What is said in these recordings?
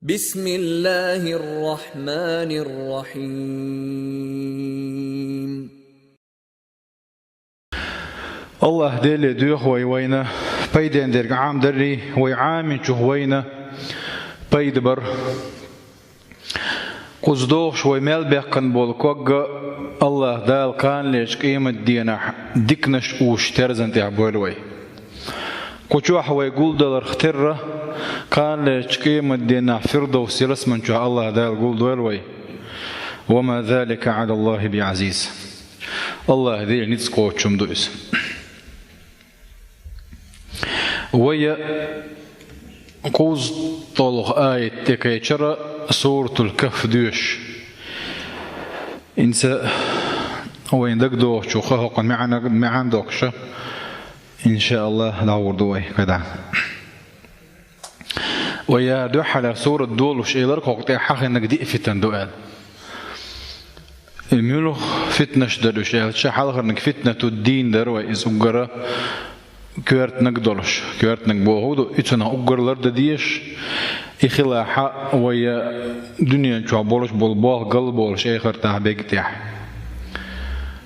بسم الله الرحمن الرحيم. الله دل دوخ وينا بيدن درج عام دري ويعام شهوينا بيدبر قصدوه شوي مال بيقن بولكوج الله دال كان ليش قيمة دينا دكنش وش ترزن تعبولوي قجوح ويقول دلر اختره كان ليش قيمة دينا فردوس رسما شاء الله دال قول دولوي وما ذلك على الله بعزيز الله ذي نتسقو تشمدوس ويا قوز طلق آية تكيشرة سورة الكهف دوش إنسا وين دقدو شوخه قن معنا دوكشة إن شاء الله دور دوي كذا ويا دوح على سورة دول وش إيلرك وقتها حق إنك دي فتن دوال الميلو فتنة شددوش شا حلق إنك فتنة الدين دروي إزوجرة كيرت نقدرش كيرت نقبوهودو إتنا أقر لرد ديش إخلاحة ويا دنيا شعبولش بالباه قلبولش آخر تعبيق تاح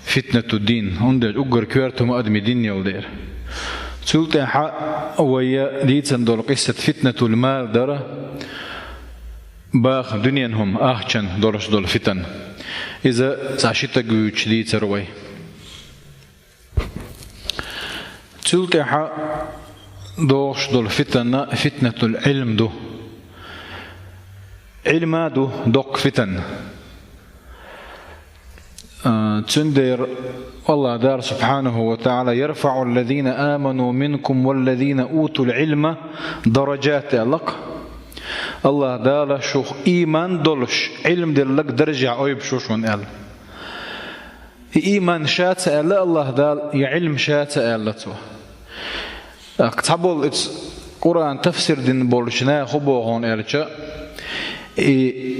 فتنة الدين عندك أقر كيرت ما أدمي دين يولدير سلطة ويا ديتن دول قصة فتنة المال درة باخ دنيا هم آخشن دولش دول فتن إذا تعشيت جوج ديت روي سلطة دوش دول فتنة العلم دو علم دو دوق فتن تندر الله دار سبحانه وتعالى يرفع الذين آمنوا منكم والذين أوتوا العلم درجات لك الله دار شوخ إيمان دولش علم دلك درجة عيب شوشون قال إيمان شات ألا الله دار يعلم شات ألا تو أكتبول قرآن تفسير دين بولشنا خبوهون أرجع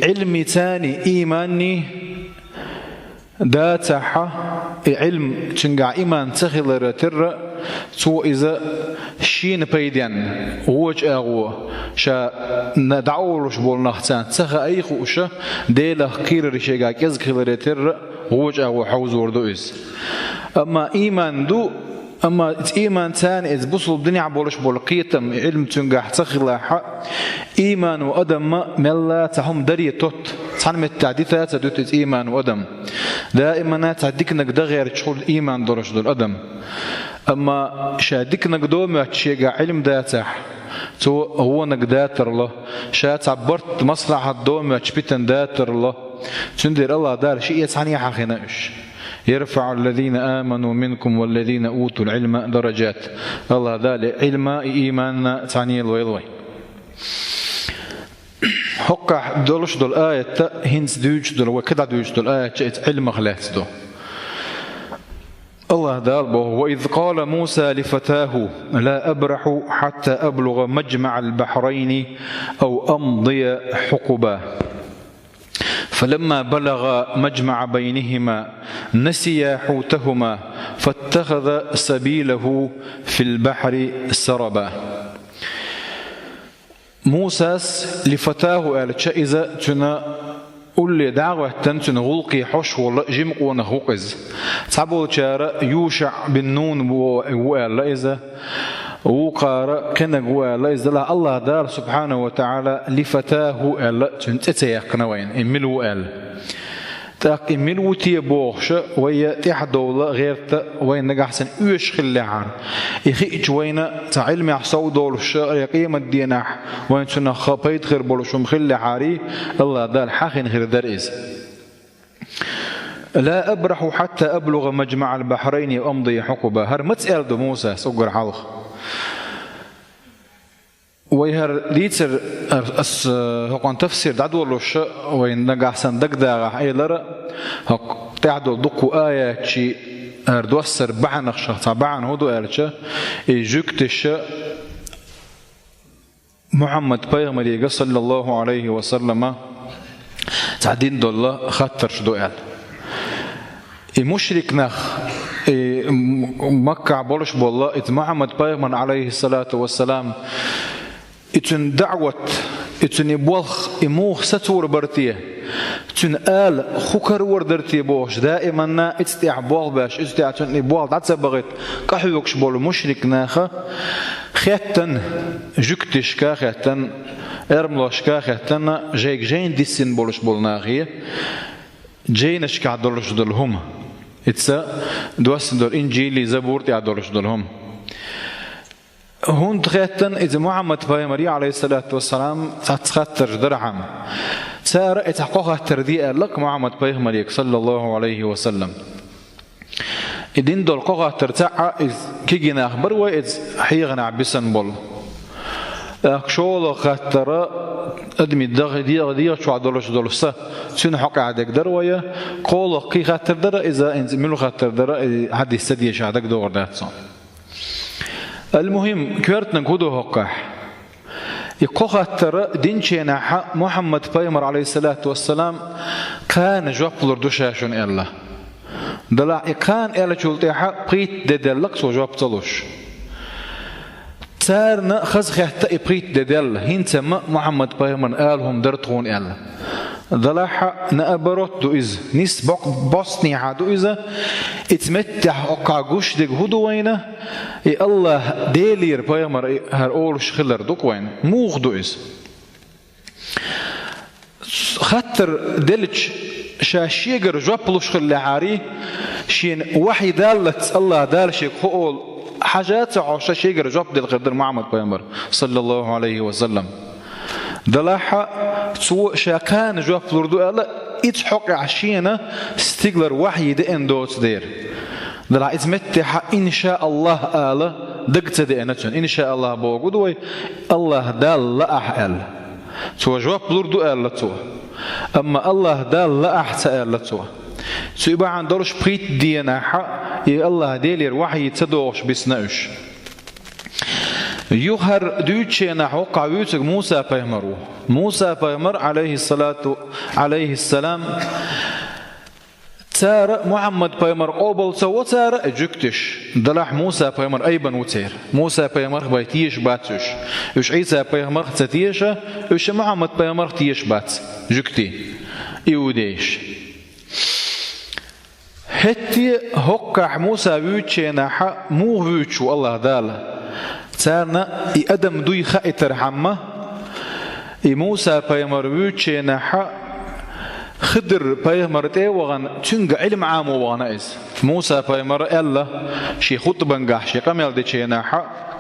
علمي تاني إيماني داتها علم تنقع إيمان تخيل رتر سو إذا شين بيدين ووج أغو شا ندعولش بول نختان تخ أي خوشة ديله كير رشيقا كذكيل رتر ووج أغو حوز وردو إز أما إيمان دو أما إيمان ثاني إذا بصل الدنيا بولش بولقيتم علم تنجح تخلاح إيمان وأدم ملا تهم دري توت تصنم التعديثات دوت إيمان وأدم دائما تعديك إنك ده غير شغل إيمان درش دول أدم أما شاديك إنك دوم تشيع علم داتح تو هو إنك داتر الله شات عبرت مصلحة دوم تشبيتن داتر الله تندر الله دار شيء ثانية حقناش يرفع الذين آمنوا منكم والذين أوتوا العلم درجات الله ذلك علم إيماننا تعني الويلوي حقا دولش دول آية هنس دوج دول وكذا دوج دول آية جاءت علم خلاص دو الله دالبه وإذ قال موسى لفتاه لا أبرح حتى أبلغ مجمع البحرين أو أمضي حقبا فلما بلغ مجمع بينهما نسي حوتهما فاتخذ سبيله في البحر سربا موسى لفتاه قال إذا تنا قل لي دعوة تنتن غلقي حش ولا جمق ونهوقز تعبوا شارع يوشع بن نون وقال إذا وقار كنا جوا إذا الله دار سبحانه وتعالى لفتاه قال تنتتيقنا وين إملوا قال تاق إملوا تيبوخش ويا تحدولا غير وين نجح سن يوش خلعان يخيج وين تعلم يحصو دولش يقيم الديناح وين شنا خبيت غير بولشم خلعاري الله دار حقن غير درئز لا أبرح حتى أبلغ مجمع البحرين وأمضي حقبا هرمت أرض موسى سجر حلق ويهر ليتر هقان تفسير دعوة لوش وين نجح سندق داغ حيلر هق تعدو دقو آية شيء أردوسر بعنخش طبعا هدو أرجع يجكتش محمد بيغمري صلى الله عليه وسلم تعدين دولة خطر شدو قال المشرك نخ مكة بولش بالله محمد بيغمر عليه الصلاة والسلام إتن دعوة اتني بوخ إموخ ستور برتيه تن آل خكر وردرتي بوش دائما اتستيع بوغ باش اتستيع تني بوغ دعت بغيت كحيوكش بول مشرك ناخا خيتن جكتشكا خيتن ارملوشكا خيتن جيك جين ديسين بولش بول ناخيه جينش كعدلش دلهم اتسا دوسن دول انجيلي زبور تعدلش دلهم هون تخيتن إذا محمد بايمري عليه الصلاة والسلام تخطر درعم سار اتحقوها ترديئة لك محمد بايمري صلى الله عليه وسلم إذن دول قوها ترتاع كي جينا أخبر وإذ حيغنا عبسن بول أكشول خطر أدمي دغ شو عدلش دلسة سين حق عدك دروية قول قي خطر در إذا إنز ملو خطر در حد يستدي شعدك دور داتسون المهم كورتنا نقوله هقاح يقخطر دينشينا محمد بايمر عليه الصلاة والسلام كان جواب دوشاشون إلا دلع كان إلا شلتها قيت ددلك سو جواب تلوش تارنا خزخ حتى قيت ددل هنتما محمد بايمر قالهم درتون إلا دلع نأبرت دو إز نيس بوسني عادو إذا اتمتع أقع جوش دق هدوينه الله ديلير بايمر هر أولش خلر دوك وين موغ دو إز خطر دلش شاشيجر جوبلوش خل عاري شين وحي دالت الله دالش يقول حاجات عشا شيجر جوب دل قدر محمد بايمر صلى الله عليه وسلم دلاحة سو شاكان جواب لردو ألا إتحق عشينا استقلر وحي دين دوت دير دلاحة إتمتح إن شاء الله ألا دقت دينتون إن شاء الله بوجودوي الله دال لا أحل سو جواب لردو ألا تو أما الله دال لا أحسن ألا تو سو يبقى عن دورش بريت دينا حق الله ديلير وحي تدوش بسناش يظهر دوتشينا حقا ويتك موسى بايمرو موسى بايمر عليه السلام تار محمد بايمر قبل سو تار اجكتش دلح موسى بايمر ايبن وتير موسى بايمر بايتيش باتش اش عيسى بايمر تتيش اش محمد بايمر تيش بات جكتي يوديش هتي حقا موسى ويتشينا حق مو ويتشو الله دال تارنا أدم دوي خائتر حمّة موسى بايمر ويتشينا حق خدر بايمر تيوغن تنق علم عام وغانا إز موسى بايمر ألا شي خطبا قح شي قميل دي تشينا حق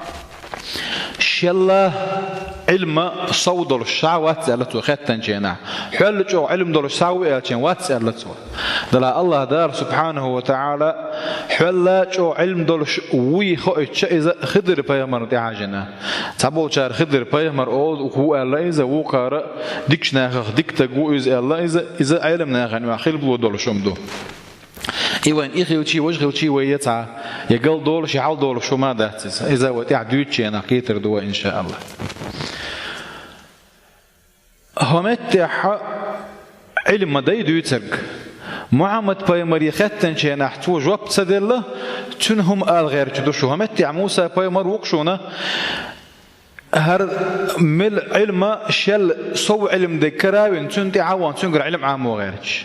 شلا علم صودر الشعوات سألته خطا تشينا حل جو علم دور الشعوة وات سألته دلا الله دار سبحانه وتعالى حل جو علم دور وي خؤت إذا خدر بايمر تعجنا تبول شار خدر بايمر أول وهو الله إذا وقار ديكش ناخ ديك تجو إذا إذا علم ناخ ما خيل بلو دور شمدو إيوان إخيوتشي وجهوتشي ويتع يقل دول شعال دول شو ما دهتز إذا وتع دوتشي أنا قيتر دوا إن شاء الله همتع علم مداي دوتك محمد بايمر يختن شيء نحتو جواب تسدله تنهم آل غير تدوشو همتع موسى بايمر وقشونا هر مل علم شل صو علم ذكراوين تنتي عوان تنقر علم عام وغيرش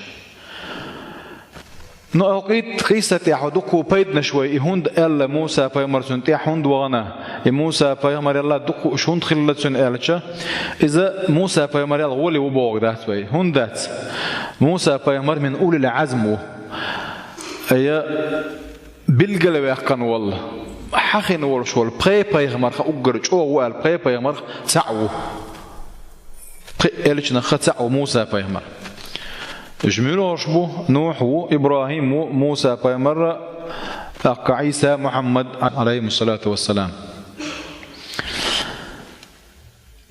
نقيت قيسة يحدوكو بيدنا شوي هند ألا موسى بايمر تنتي هند وانا موسى بايمر الله دكو شون خلتون ألشة إذا موسى بايمر الله ولي وبوق ذات وي هندات موسى بايمر من أول العزم أي بالقلب يقن والله حقن ورشول باي بايمر خأجرج أو وال باي بايمر تعو ألشنا خطأ موسى بايمر جميل شبو نوح وإبراهيم وموسى بايمر عيسى محمد عليه الصلاة والسلام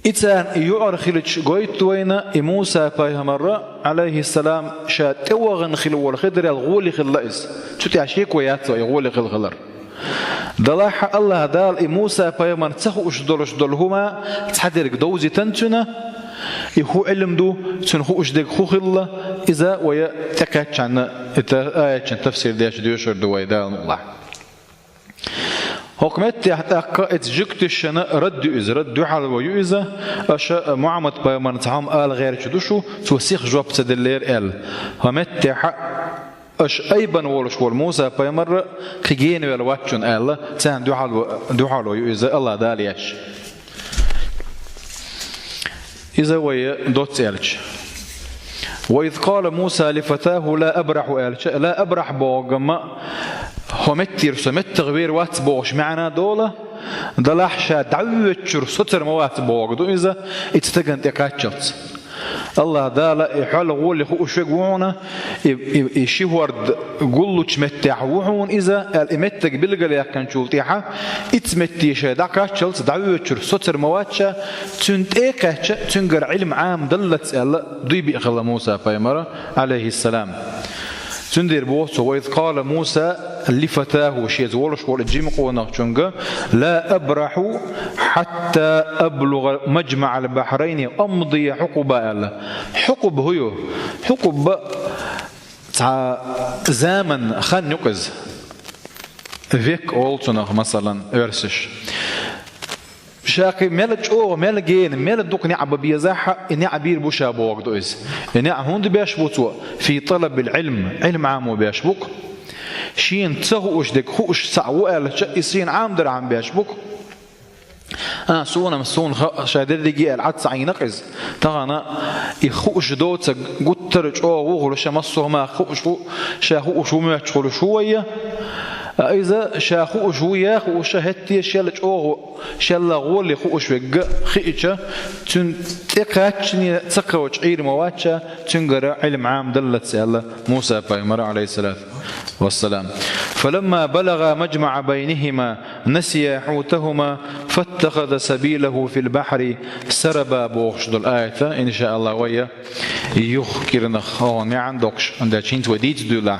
إتان يعرخلش قويت وين موسى بايمر عليه السلام شات توغن خلو الخضر الغولي خلائس شتي عشيك وياتو يغولي خلغلر دلاح الله دال موسى بايمر تخو اشدل هما تحدرك دوزي تنتنا يخو علم دو تنخو اشدق خو خلا إذا ويا تكاتش عن تفسير ديش ديوشر دواي دال الله حكمت يحتاج اتجكتشن رد إذا رد على ويؤذى أش معمد بيمن تعام آل غير شدوشو توسيخ جواب تدلير آل همت أش أيبن ولش والموسى بيمر خجين والواتشون آل سان دعاء ويؤذى الله داليش إذا ويا دوت آلش وإذ قال موسى لفتاه لا أبرح آلش لا أبرح بوغما همتير سمت غير وات بوش معنا دولة دلحشة دعوتشر ستر موات بوغ دو إذا اتتقنت يقاتشلت الله دالا يحال غول يخو شغونا يشيورد قولو تمتع وحون إذا الامتك بلغل يكن شولتيحا اتمتي شيدا قاتشلت دعوتشر ستر مواتشا تنت ايقاتشا تنقر علم عام دلت دوي بيخل موسى فيمرا عليه السلام تندير بوصو وإذ قال موسى لفتاه شيء زولش ولا جيم قونا شنجا لا أبرح حتى أبلغ مجمع البحرين أمضي حقبة الله حقب هو حقب تاع زمن خان يقز فيك أولتنا مثلا أرسش شاكي ملج أو ملجين ملج دوك نعب بيزاحة نعبير بوشا بوق دويز نعهون بيشبوتوا في طلب العلم علم عام بيشبوك شين تسهوش دك خوش سعوال يسين عام در عام بيشبوك سونا مسون شادر دقيقة العد سعين نقز تغانا يخوش دوت قترج أو وغل شمسه ما خوش شاخوش وما تشغل شوية إذا شاخو شوية خو شهتي شلج أو شل غول خو شوية خيشة تن تقاتشني تقوش عير مواتشة تنقر علم عام دلت سأل موسى بيمر عليه الصلاة والسلام فلما بلغ مجمع بينهما نسي حوتهما فاتخذ سبيله في البحر سربا بوخشد الآية إن شاء الله ويا يخكرنا خوان ما عندكش عندك شيء وديت دولا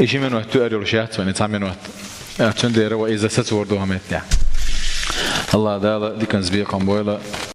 إيش من وقت تقرأ الشات ونتعامل وقت تندير وإذا ستوردوها متى الله ده دي كان زبيق قنبويلة